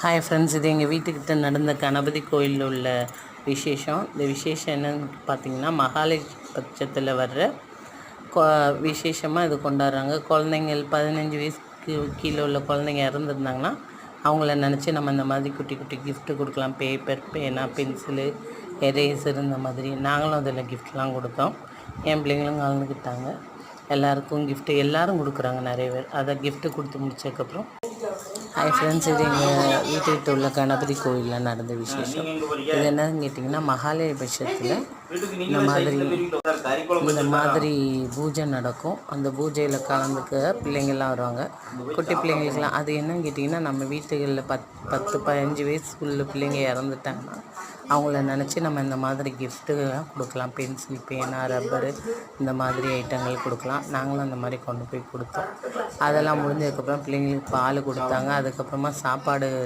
Hi friends, இது எங்கள் வீட்டுக்கிட்ட நடந்த கணபதி கோயிலில் உள்ள விசேஷம். இந்த விசேஷம் என்னன்னு பார்த்தீங்கன்னா, மகாலட்சத்தில் வர்ற விசேஷமாக இது கொண்டாடுறாங்க. குழந்தைங்கள் 15 வயசுக்கு கீழே உள்ள குழந்தைங்க இறந்துருந்தாங்கன்னா அவங்கள நினச்சி நம்ம இந்த மாதிரி குட்டி குட்டி கிஃப்ட்டு கொடுக்கலாம். பேப்பர், பேனா, பென்சிலு, எரேசர் இந்த மாதிரி. நாங்களும் அதில் கிஃப்ட்லாம் கொடுத்தோம். என் பிள்ளைங்களும் கலந்துக்கிட்டாங்க. எல்லாருக்கும் கிஃப்ட்டு எல்லோரும் கொடுக்குறாங்க நிறைய பேர். அதை கிஃப்ட்டு கொடுத்து முடிச்சதுக்கப்புறம் ஹாய் ஃப்ரெண்ட்ஸ், இது எங்கள் வீட்டுக்கிட்ட உள்ள கணபதி கோயிலில் நடந்த விசேஷம். இது என்னன்னு கேட்டிங்கன்னா, மகாலயபட்சத்தில் இந்த மாதிரி பூஜை நடக்கும். அந்த பூஜையில் கலந்துக்க பிள்ளைங்கள்லாம் வருவாங்க. குட்டி பிள்ளைங்களுக்கெல்லாம் அது என்னன்னு கேட்டிங்கன்னா, நம்ம வீட்டுகளில் 10-15 வயசுக்குள்ள பிள்ளைங்க இறந்துட்டாங்கன்னா அவங்கள நினச்சி நம்ம இந்த மாதிரி கிஃப்ட்டுலாம் கொடுக்கலாம். பென்சில், பேனா, ரப்பரு இந்த மாதிரி ஐட்டங்கள் கொடுக்கலாம். நாங்களும் அந்த மாதிரி கொண்டு போய் கொடுத்தோம். அதெல்லாம் முடிஞ்சதுக்கப்புறம் பிள்ளைங்களுக்கு பால் கொடுத்தாங்க. அதுக்கப்புறமா சாப்பாடு